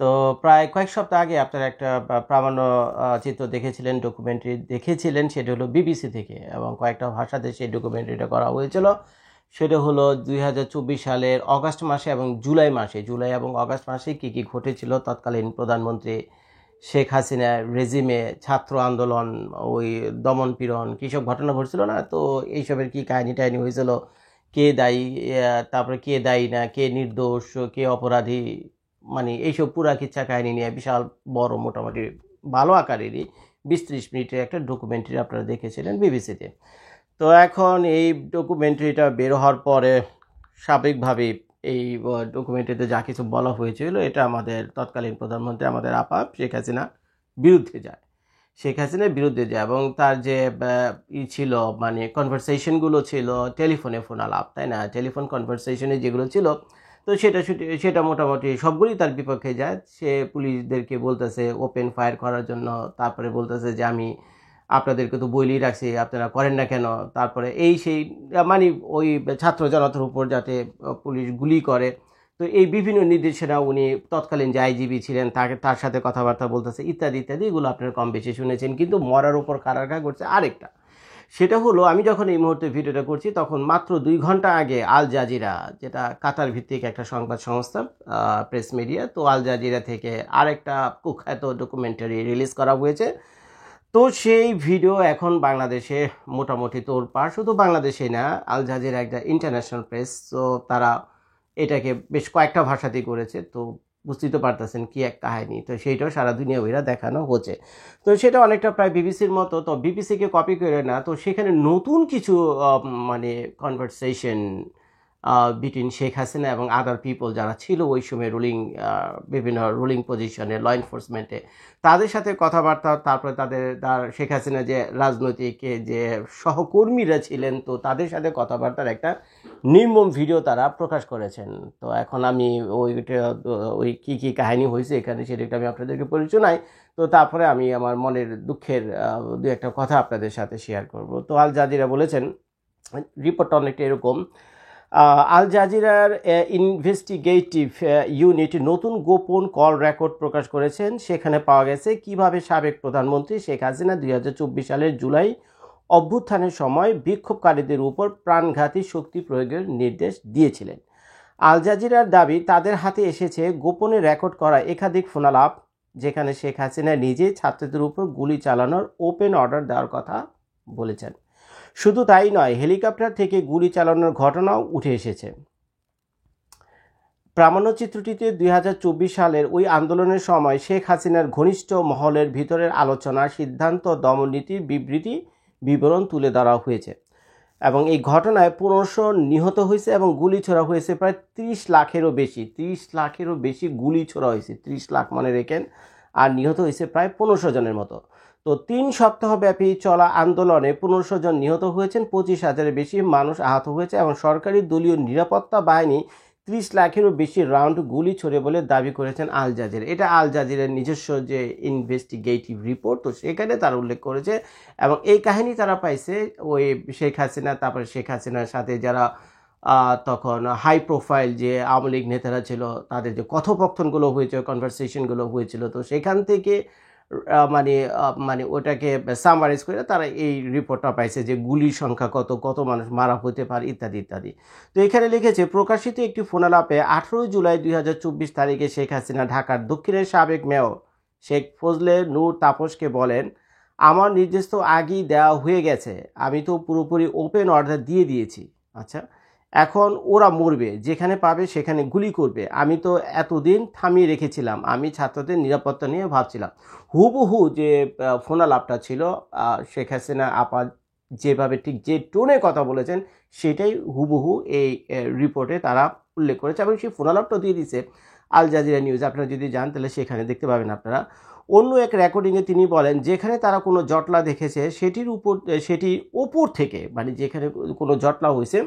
তো প্রায় কয়েক সপ্তাহ আগে আপনারা একটা প্রামাণ্য চিত্র দেখেছিলেন, ডকুমেন্টারি দেখেছিলেন, সেটা হলো বিবিসি থেকে, এবং কয়েকটা ভাষাতে সেই ডকুমেন্টারিটা করা হয়েছিল। সেটা হলো 2024 সালের অগাস্ট মাসে এবং জুলাই এবং অগাস্ট মাসে কী কী ঘটেছিল তৎকালীন প্রধানমন্ত্রী শেখ হাসিনার রেজিমে, ছাত্র আন্দোলন, ওই দমন পীড়ন, কী সব ঘটনা ঘটছিল না, তো এইসবের কি কাহিনী টাহিনী হয়েছিল, কে দায়ী, তারপরে কে দায়ী না, কে নির্দোষ, কে অপরাধী, মানে এইসব পুরা কিচ্ছা কাহিনী নিয়ে বিশাল বড়, মোটামুটি ভালো আকারেরই 20-30 মিনিটের একটা ডকুমেন্টারি আপনারা দেখেছিলেন বিবিসিতে। তো এখন এই ডকুমেন্টারিটা বের হওয়ার পরে স্বাভাবিকভাবেই এই ডকুমেন্টারিতে যা কিছু বলা হয়েছিল এটা আমাদের তৎকালীন প্রধানমন্ত্রী, আমাদের আপা শেখ হাসিনা বিরুদ্ধে যায়, এবং তার যে ছিল, মানে কনভারসেশনগুলো ছিল, টেলিফোনে ফোন আলাপ, তাই না, টেলিফোন কনভারসেশনে যেগুলো ছিল, তো সেটা মোটামুটি সবগুলোই তার বিপক্ষে যায়। সে পুলিশদেরকে বলতেছে ওপেন ফায়ার করার জন্য, তারপরে বলতেছে যে আমি আপনাদেরকে তো বইলেই রাখছি, আপনারা করেন না কেন, তারপরে এই সেই, মানে ওই ছাত্র জনতার উপর যাতে পুলিশ গুলি করে, তো এই বিভিন্ন নির্দেশনা উনি তৎকালীন যে আইজিবি ছিলেন তার সাথে কথাবার্তা বলতেছে, ইত্যাদি ইত্যাদি, এগুলো আপনারা কম বেশি শুনেছেন। কিন্তু মরার উপর কারাগার করছে আরেকটা, সেটা হলো আমি যখন এই মুহূর্তে ভিডিওটা করছি তখন মাত্র 2 ঘন্টা আগে আল জাজিরা, যেটা কাতার ভিত্তিক একটা সংবাদ সংস্থা, প্রেস মিডিয়া, তো আল জাজিরা থেকে আরেকটা কুখ্যাত ডকুমেন্টারি রিলিজ করা হয়েছে। তো সেই ভিডিও এখন বাংলাদেশে মোটামুটি তোলপাড়, শুধু বাংলাদেশে না, আল জাজিরা একটা ইন্টারন্যাশনাল প্রেস, তো তারা এটাকে বেশ কয়েকটা ভাষাতেই করেছে, তো বুঝতেই তো পারতেছেন কি এক কাহিনী, তো সেইটাও সারা দুনিয়া ওইরা দেখানো হচ্ছে। তো সেটা অনেকটা প্রায় বিবিসির মতো, তো বিবিসিকে কপি করে না, তো সেখানে নতুন কিছু মানে কনভারসেশন বিটুইন শেখ হাসিনা এবং আদার পিপল যারা ছিল ওই সময় বিভিন্ন রুলিং পজিশনে, ল এনফোর্সমেন্টে, তাদের সাথে কথাবার্তা, তারপরে তার শেখ হাসিনা যে রাজনৈতিক যে সহকর্মীরা ছিলেন, তো তাদের সাথে কথাবার্তার একটা নির্মম ভিডিও তারা প্রকাশ করেছেন। তো এখন আমি ওই কী কী কাহিনী হয়েছে এখানে সেটা আমি আপনাদেরকে পরিচয় নাই, তো তারপরে আমি আমার মনের দুঃখের দু একটা কথা আপনাদের সাথে শেয়ার করব। তো আল জাজিরা বলেছেন, রিপোর্টটা অনেকটা এরকম, আল জাজিরার ইনভেস্টিগেটিভ ইউনিট নতুন গোপন কল রেকর্ড প্রকাশ করেছেন। সেখানে পাওয়া গেছে কিভাবে সাবেক প্রধানমন্ত্রী শেখ হাসিনা 2024 সালের জুলাই অভ্যুত্থানের সময় বিক্ষোভকারীদের উপর প্রাণঘাতী শক্তি প্রয়োগের নির্দেশ দিয়েছিলেন। আল জাজিরার দাবি, তাদের হাতে এসেছে গোপনে রেকর্ড করা একাধিক ফোনালাপ, যেখানে শেখ হাসিনা নিজেই ছাত্রদের উপর গুলি চালানোর ওপেন অর্ডার দেওয়ার কথা বলেছেন। শুধু তাই নয়, হেলিকপ্টার থেকে গুলি চালানোর ঘটনাও উঠে এসেছে। প্রামাণ্যচিত্রটিতে 2024 সালের ওই আন্দোলনের সময় শেখ হাসিনার ঘনিষ্ঠ মহলের ভিতরের আলোচনা, সিদ্ধান্ত, দমননীতির বিবরণ তুলে ধরা হয়েছে, এবং এই ঘটনায় 1500 নিহত হয়েছে এবং গুলি ছোড়া হয়েছে প্রায় 30 লাখেরও বেশি গুলি ছোড়া হয়েছে, 30 লাখ মনে রেখেন, আর নিহত হয়েছে প্রায় 1500 জনের মতো। তো 3 সপ্তাহব্যাপী চলা আন্দোলনে 1500 জন নিহত হয়েছেন, 25,000-এর বেশি মানুষ আহত হয়েছে, এবং সরকারি দলীয় নিরাপত্তা বাহিনী 30 লাখেরও বেশি রাউন্ড গুলি ছোড়ে বলে দাবি করেছেন আল জাজিরা। এটা আল জাজিরার নিজস্ব যে ইনভেস্টিগেটিভ রিপোর্ট, তো সেখানে তারা উল্লেখ করেছে, এবং এই কাহিনী তারা পাইছে ওই শেখ হাসিনা, তারপরে শেখ হাসিনার সাথে যারা তখন হাই প্রোফাইল যে আওয়ামী লীগ নেতারা ছিল, তাদের যে কথোপকথনগুলো হয়েছে, কনভারসেশনগুলো হয়েছিল, তো সেখান থেকে মানে ওটাকে সামারাইজ করে তারা এই রিপোর্টটা পাইছে যে গুলির সংখ্যা কত মানুষ মারা হতে পারে, ইত্যাদি ইত্যাদি। তো এখানে লিখেছে, প্রকাশিত একটি ফোনালাপে 18 জুলাই 2024 তারিখে শেখ হাসিনা ঢাকার দক্ষিণের সাবেক মেয়র শেখ ফজলে নূর তাপসকে বলেন, আমার নির্দেশ তো আগেই দেওয়া হয়ে গেছে, আমি তো পুরোপুরি ওপেন অর্ডার দিয়ে দিয়েছি। আচ্ছা, এখন ওরা মরবে, যেখানে পাবে সেখানে গুলি করবে, আমি তো এতদিন থামিয়ে রেখেছিলাম, আমি ছাত্রদের নিরাপত্তা নিয়ে ভাবছিলাম। হুবহু যে ফোনালাপটা ছিল, শেখ হাসিনা আপা যেভাবে ঠিক যে টোনে কথা বলেছেন সেটাই হুবহু এই রিপোর্টে তারা উল্লেখ করেছে, এবং সেই ফোনালাপটা দিয়ে দিয়েছে আল জাজিরা নিউজ। আপনারা যদি যান তাহলে সেখানে দেখতে পাবেন আপনারা। অন্য এক রেকর্ডিংয়ে তিনি বলেন, যেখানে তারা কোনো জটলা দেখেছে সেটির উপর থেকে, মানে যেখানে কোনো জটলা হয়েছে,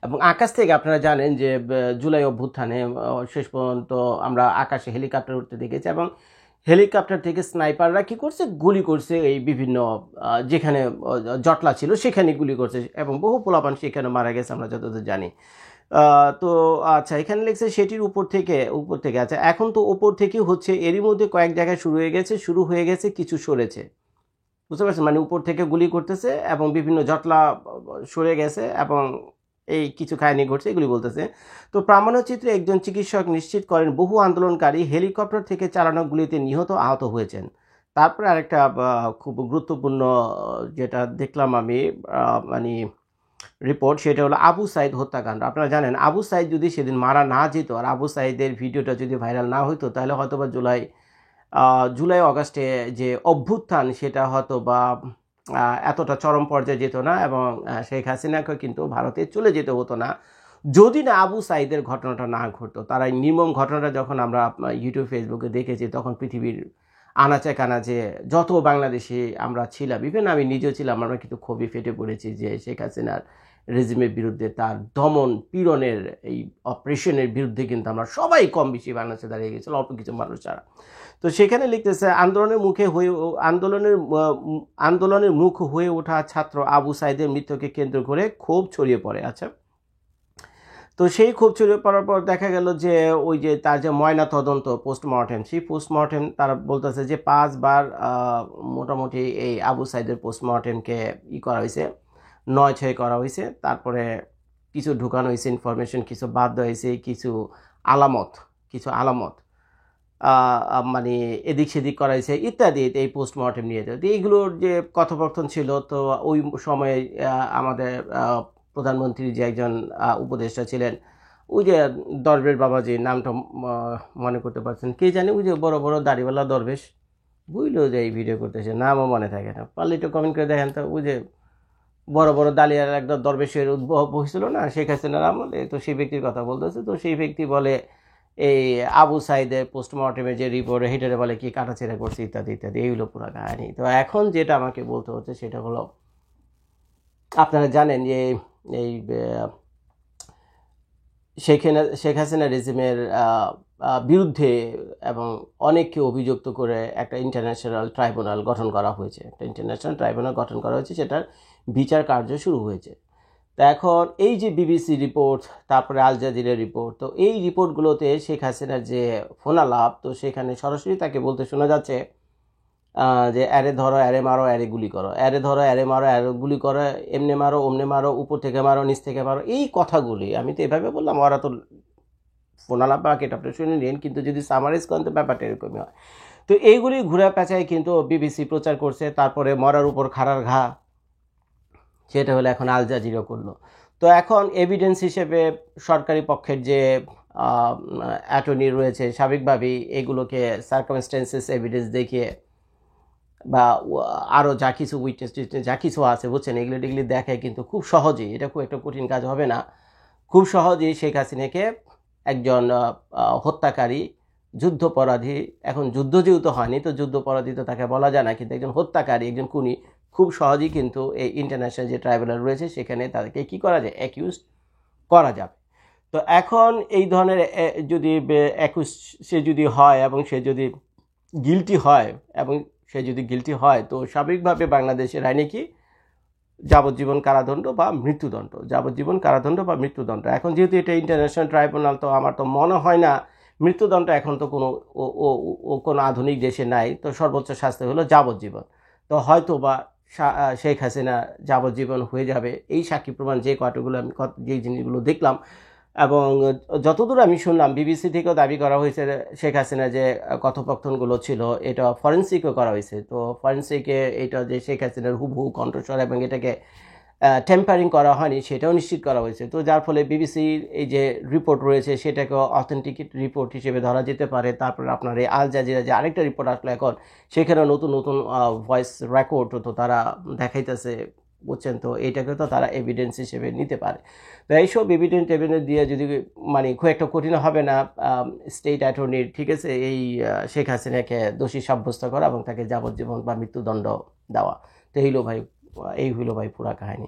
এবং আকাশ থেকে আপনারা জানেন যে জুলাই অভ্যুত্থানে শেষ পর্যন্ত আমরা আকাশে হেলিকপ্টার উঠতে দেখেছি, এবং হেলিকপ্টার থেকে স্নাইপাররা কী করছে, গুলি করছে এই বিভিন্ন যেখানে জটলা ছিল সেখানে গুলি করছে, এবং বহু পোলাপান সেখানে মারা গেছে আমরা যতদূর জানি। তো আচ্ছা এখানে লিখছে সেটির উপর থেকে আচ্ছা এখন তো উপর থেকে হচ্ছে এরই মধ্যে কয়েক জায়গায় শুরু হয়ে গেছে কিছু সরেছে বুঝতে পারছেন মানে উপর থেকে গুলি করতেছে এবং বিভিন্ন জটলা সরে গেছে এবং এই কিছু কাহিনী ঘটছে এগুলি বলতেছে তো প্রামাণ্যচিত্রে একজন চিকিৎসক নিশ্চিত করেন বহু আন্দোলনকারী হেলিকপ্টার থেকে চালানো গুলিতে নিহত আহত হয়েছেন তারপরে আরেকটা খুব গুরুত্বপূর্ণ যেটা দেখলাম আমি মানে রিপোর্ট সেটা হলো আবু সাইদ হত্যাকাণ্ড আপনারা জানেন আবু সাইদ যদি সেদিন মারা না যেত আর আবু সাইদের ভিডিওটা যদি ভাইরাল না হইতো তাহলে হয়তো বা জুলাই অগাস্টে যে অভ্যুত্থান সেটা হয়তো বা এতটা চরম পর্যায়ে যেত না এবং শেখ হাসিনাকে কিন্তু ভারতে চলে যেতে হতো না যদি না আবু সাইদের ঘটনাটা না ঘটতো তারা এই নির্মম ঘটনাটা যখন আমরা ইউটিউব ফেসবুকে দেখেছি তখন পৃথিবীর আনাচে কানাচে যত বাংলাদেশি আমরা ছিলাম ইভেন আমি নিজেও ছিলাম আমরা কিন্তু খুবই ফেটে পড়েছি যে শেখ হাসিনার রেজিমের বিরুদ্ধে তার দমন পীড়নের এই অপারেশনের বিরুদ্ধে কিন্তু আমরা সবাই কম বেশি বাংলাদেশে দাঁড়িয়ে গেছিল অল্প কিছু মানুষ ছাড়া তো সেখানে লিখতেছে আন্দোলনের মুখ হয়ে ওঠা ছাত্র আবু সাইদের মৃত্যুকে কেন্দ্র করে ক্ষোভ ছড়িয়ে পড়ে আচ্ছা তো সেই ক্ষোভ ছড়িয়ে পড়ার পর দেখা গেল যে ওই যে তার যে ময়না তদন্ত পোস্টমর্টেম সেই পোস্টমর্টেম তারা বলতেছে যে 5 বার মোটামুটি এই আবু সাইদের পোস্টমর্টেমকে করা হয়েছে 9/6 করা হয়েছে তারপরে কিছু ঢুকানো হয়েছে ইনফরমেশন কিছু বাদ দেওয়া হয়েছে কিছু আলামত মানে এদিক সেদিক করা হয়েছে ইত্যাদি এই পোস্টমর্টেম নিয়ে তো এইগুলোর যে কথোপকথন ছিল তো ওই সময়ে আমাদের প্রধানমন্ত্রী যে একজন উপদেষ্টা ছিলেন ওই যে দরবেশ বাবাজি নামটা মনে করতে পারছেন কে জানে ওই যে বড় বড় দাড়িওয়ালা দরবেশ বুঝলেও যে এই ভিডিও করতেছে নামও মনে থাকে না পারলে একটু কমেন্ট করে দেখেন তো ওই যে বড় বড় দালিয়ার একদম দরবেশের উদ্ভব হয়েছিল না শেখ হাসিনার আমলে তো সেই ব্যক্তির কথা বলতেছে তো সেই ব্যক্তি বলে এই আবু সাইদের পোস্টমর্টেমের যে রিপোর্ট হিটারে বলে কি কাটাছেড়া করছে ইত্যাদি ইত্যাদি এইগুলো পুরো কাহিনী তো এখন যেটা আমাকে বলতে হচ্ছে সেটা হলো আপনারা জানেন যে এই শেখ হাসিনা রেজিমের বিরুদ্ধে এবং অনেককে অভিযুক্ত করে একটা ইন্টারন্যাশনাল ট্রাইব্যুনাল গঠন করা হয়েছে সেটার বিচার কার্য শুরু হয়েছে তা এখন এই যে বিবিসি রিপোর্ট তারপরে আল জাজিরা রিপোর্ট তো এই রিপোর্টগুলোতে শেখ হাসিনার যে ফোনালাপ তো সেখানে সরাসরি তাকে বলতে শোনা যাচ্ছে যে অ্যারে ধরো অ্যারে মারো অ্যারে গুলি করো অ্যারে ধরো অ্যারে মারো অ্যারে গুলি করো এমনে মারো অমনে মারো উপর থেকে মারো নিচ থেকে মারো এই কথাগুলি আমি তো এভাবে বললাম ওরা তো ফোনালাপ বা কেটে আপনি শুনে নিন কিন্তু যদি সামারাইজ করেন তো ব্যাপারটা এরকমই হয় তো এইগুলি ঘুরে পেঁচায় কিন্তু বিবিসি প্রচার করছে তারপরে মরার উপর খাড়ার ঘা সেটা হলো এখন আল জাজিরা করলো তো এখন এভিডেন্স হিসেবে সরকারি পক্ষের যে অ্যাটর্নি রয়েছে স্বাভাবিকভাবেই এগুলোকে সার্কামস্টেন্সেস এভিডেন্স দেখিয়ে বা আরও যা কিছু উইটনেস যা কিছু আছে বুঝছেন এগুলো টেগুলি দেখায় কিন্তু খুব সহজেই এটা খুব একটা কঠিন কাজ হবে না খুব সহজেই শেখ হাসিনাকে একজন হত্যাকারী যুদ্ধপরাধী এখন যুদ্ধ যেহেতু হয়নি তো যুদ্ধপরাধী তো তাকে বলা যায় না কিন্তু একজন হত্যাকারী একজন খুনি খুব সহজেই কিন্তু এই ইন্টারন্যাশনাল যে ট্রাইব্যুনাল রয়েছে সেখানে তাদেরকে কী করা যায় অ্যাকিউজ করা যাবে তো এখন এই ধরনের যদি অ্যাকিউজ সে যদি হয় এবং সে যদি গিলটি হয় তো স্বাভাবিকভাবে বাংলাদেশের আইনে কি যাবজ্জীবন কারাদণ্ড বা মৃত্যুদণ্ড এখন যেহেতু এটা ইন্টারন্যাশনাল ট্রাইব্যুনাল তো আমার তো মনে হয় না মৃত্যুদণ্ড এখন তো কোনো আধুনিক দেশে নাই তো সর্বোচ্চ শাস্তি হলো যাবজ্জীবন তো হয়তো বা শেখ হাসিনা যাবজ্জীবন হয়ে যাবে এই সাক্ষী প্রমাণ যে কয়টাগুলো আমি যে জিনিসগুলো দেখলাম এবং যতদূর আমি শুনলাম বিবিসি থেকেও দাবি করা হয়েছে শেখ হাসিনা যে কথোপকথনগুলো ছিল এটা ফরেন্সিকও করা হয়েছে তো ফরেন্সিকে এটা যে শেখ হাসিনার হুবহু কণ্ঠস্বর এবং এটাকে টেম্পারিং করা হয়নি সেটাও নিশ্চিত করা হয়েছে তো যার ফলে বিবিসির এই যে রিপোর্ট রয়েছে সেটাকে অথেন্টিক রিপোর্ট হিসেবে ধরা যেতে পারে তারপরে আপনার এই আল জাজিরা যে আরেকটা রিপোর্ট আসলো এখন সেখানে নতুন নতুন ভয়েস রেকর্ড তো তারা দেখাইতেছে বুঝছেন তো এইটাকে তো তারা এভিডেন্স হিসেবে নিতে পারে তো এইসব এভিডেন্স দিয়ে যদি মানে খুব একটা কঠিন হবে না স্টেট অ্যাটর্নির ঠিক আছে এই শেখ হাসিনাকে দোষী সাব্যস্ত করা এবং তাকে যাবজ্জীবন বা মৃত্যুদণ্ড দেওয়া তো এই হইলো ভাই পুরা কাহিনী